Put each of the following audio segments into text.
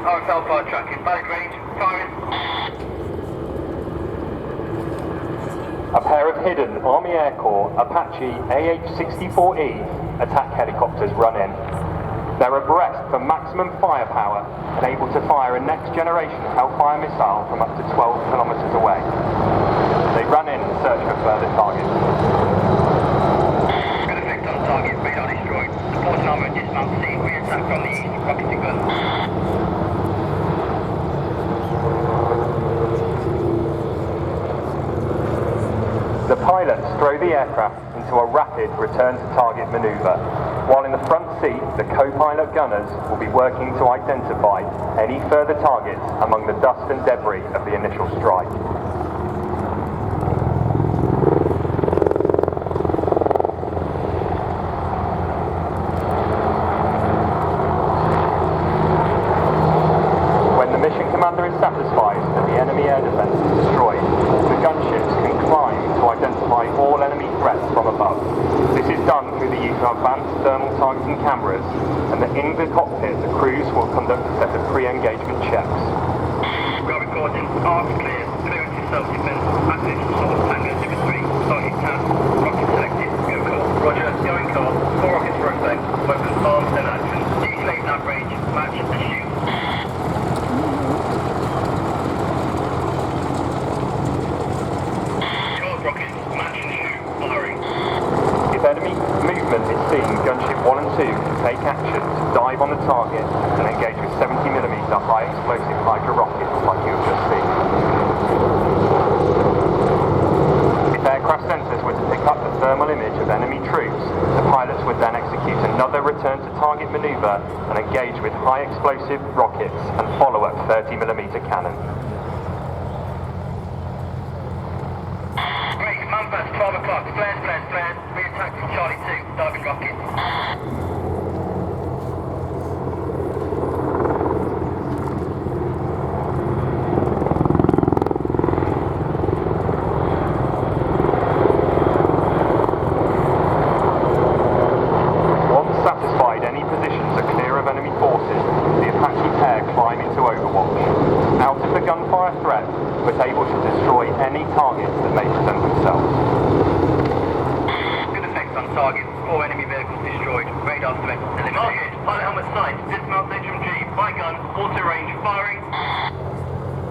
RFL fire tracking, valid range, firing. A pair of hidden Army Air Corps Apache AH-64E attack helicopters run in. They're abreast for maximum firepower and able to fire a next generation Hellfire missile from up to 12 kilometers away. They run in search for further targets. Good effect on target, radar destroyed. Support armor and dismount C, re-attack from the east, rocket to gun. The pilots throw the aircraft into a rapid return to target maneuver, while in the front seat the co-pilot gunners will be working to identify any further targets among the dust and debris of the initial strike. When the mission commander is satisfied that the enemy air defense is destroyed, the gunships can climb to identify all enemy threats from above. This is done through the use of advanced thermal targeting cameras, and in the cockpit the crews will conduct a set of pre-engagement checks. We are recording, arcs clear, clearance is self-defense, active source tango 3, target task, rocket selected, go call. Roger, going call, 4 rockets for effect, weapons armed and action, deflate nav range, match and shoot. Rockets, match and shoot, firing. If enemy movement is seen, gunship 1 and 2 can take action to dive on the target and engage with 70mm high explosive hydro rockets like you have just seen. If aircraft sensors were to pick up the thermal image of enemy troops, the pilots would then execute another return to target maneuver and engage with high explosive rockets and follow up 30mm cannon. Manpass 12 o'clock, flares, re-attack from Charlie 2, diving rocket. Once satisfied any positions are clear of enemy forces, the Apache pair climb into Overwatch. Out of the gunfire threat, but able to destroy any targets that may present themselves. Good effects on target, 4 enemy vehicles destroyed, radar threat eliminated. Target, pilot helmet sight, dismount HMG, by gun, auto range, firing.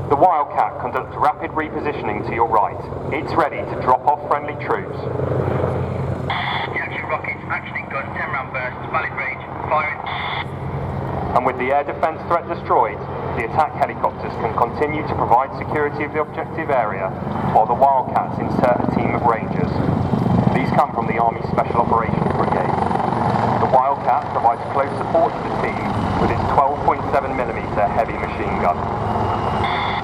The Wildcat conducts rapid repositioning to your right. It's ready to drop off friendly troops. Reaction rockets, actioning gun, 10 round burst, valid range, firing. And with the air defense threat destroyed, the attack helicopters can continue to provide security of the objective area, while the Wildcats insert a team of Rangers. These come from the Army Special Operations Brigade. The Wildcat provides close support to the team with its 12.7mm heavy machine gun.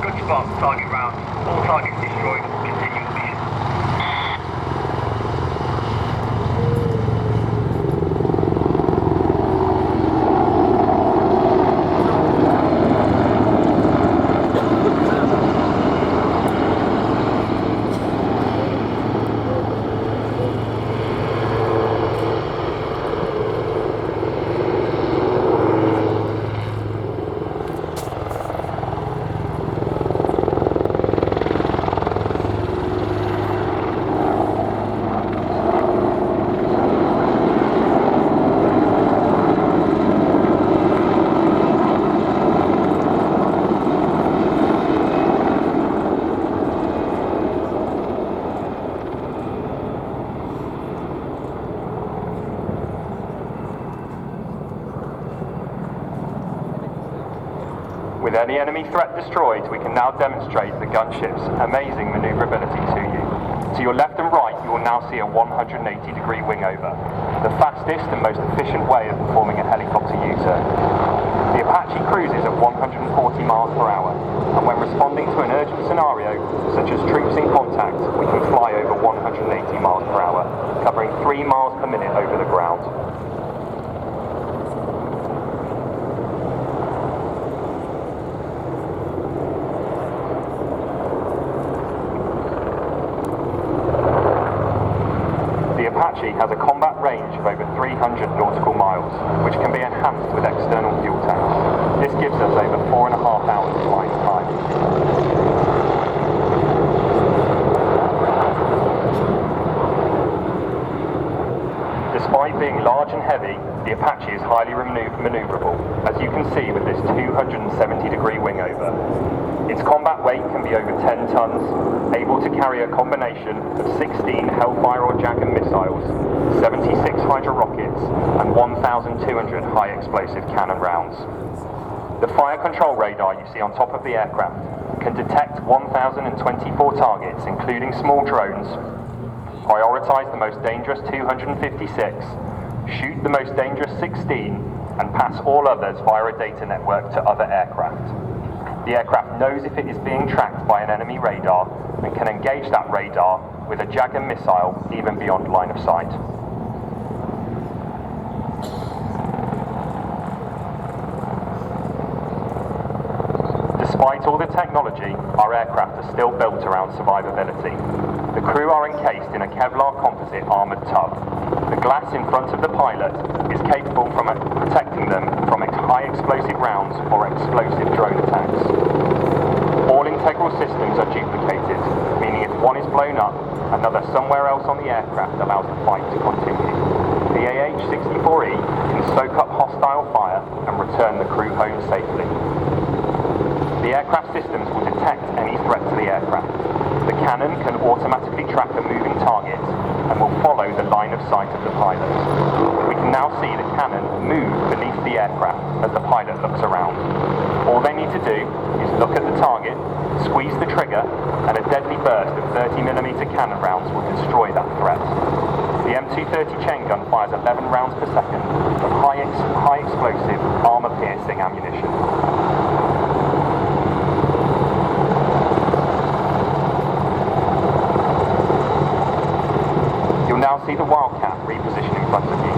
Good spot, target round, all targets destroyed, continue mission. With any enemy threat destroyed, we can now demonstrate the gunship's amazing manoeuvrability to you. To your left and right, you will now see a 180-degree wing over, the fastest and most efficient way of performing a helicopter U-turn. The Apache cruises at 140 miles per hour, and when responding to an urgent scenario, such as troops in contact, we can fly over 180 miles per hour, covering 3 miles per minute over the ground. Apache has a combat range of over 300 nautical miles, which can be enhanced with external fuel tanks. This gives us over already, the Apache is highly maneuverable, as you can see with this 270-degree wing over. Its combat weight can be over 10 tons, able to carry a combination of 16 Hellfire or Javelin missiles, 76 Hydra rockets, and 1,200 high-explosive cannon rounds. The fire control radar you see on top of the aircraft can detect 1,024 targets, including small drones, prioritize the most dangerous 256, shoot the most dangerous 16, and pass all others via a data network to other aircraft. The aircraft knows if it is being tracked by an enemy radar and can engage that radar with a Javelin missile even beyond line of sight. Despite all the technology, our aircraft are still built around survivability. The crew are encased in a Kevlar composite armoured tub. The glass in front of the pilot is capable of protecting them from high explosive rounds or explosive drone attacks. All integral systems are duplicated, meaning if one is blown up, another somewhere else on the aircraft allows the fight to continue. The AH-64E can soak up hostile fire and return the crew home safely. The aircraft systems will detect any threat to the aircraft. The cannon can automatically track a moving target and will follow the line of sight of the pilot. We can now see the cannon move beneath the aircraft as the pilot looks around. All they need to do is look at the target, squeeze the trigger, and a deadly burst of 30mm cannon rounds will destroy that threat. The M230 chain gun fires 11 rounds per second of high explosive, armour-piercing ammunition. Now see the Wildcat reposition in front of you.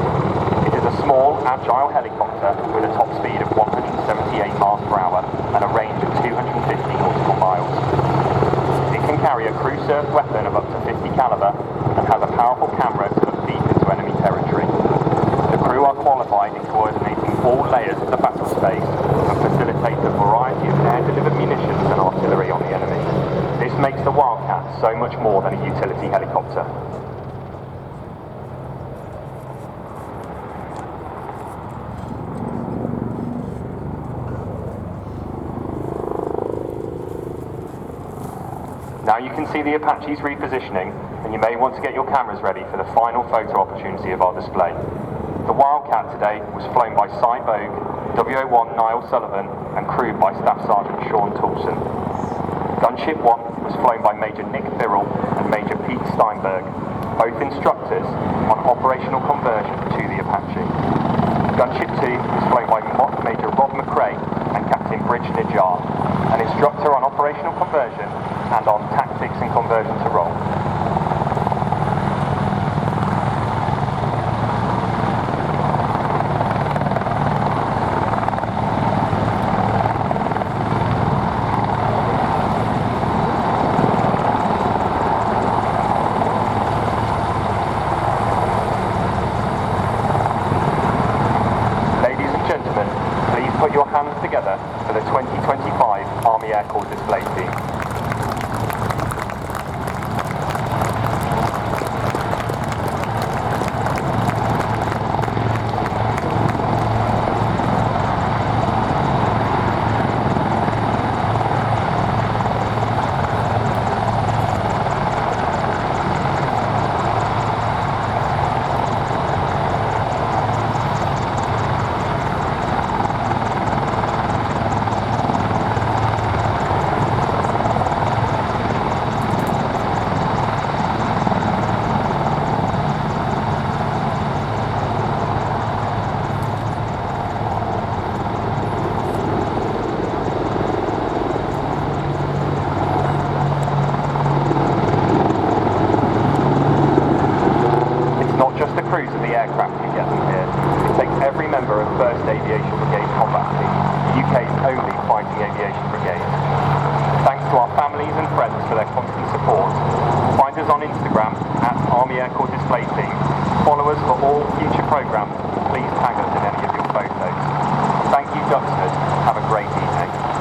It is a small, agile helicopter with a top speed of 178 miles per hour and a range of 250 nautical miles. It can carry a crew-served weapon of up to 50 caliber and has a powerful camera to look deep into enemy territory. The crew are qualified in coordinating all layers of the battle space and facilitate a variety of air-delivered munitions and artillery on the enemy. This makes the Wildcat so much more than a utility helicopter. Now you can see the Apache's repositioning, and you may want to get your cameras ready for the final photo opportunity of our display. The Wildcat today was flown by Cy Bogue, WO1 Niall Sullivan, and crewed by Staff Sergeant Sean Toulson. Gunship 1 was flown by Major Nick Birrell and Major Pete Steinberg, both instructors on operational conversion to the Apache. Gunship 2 was flown by Major Rob McRae and Captain Bridge Nijar, an instructor on operational conversion and on tactics and conversion to role. Ladies and gentlemen, please put your hands together for the 2025 Army Air Corps display team. crews of the aircraft who get them here. It takes every member of 1st Aviation Brigade Combat Team, the UK's only fighting aviation brigade. Thanks to our families and friends for their constant support. Find us on Instagram at Army Air Corps Display Team. Follow us for all future programmes. Please tag us in any of your photos. Thank you, Duxford. Have a great evening.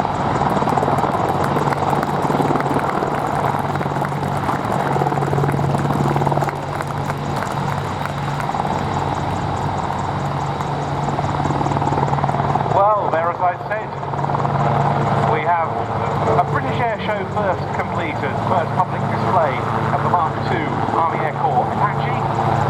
Airshow first completed, first public display of the Mark II Army Air Corps Apache.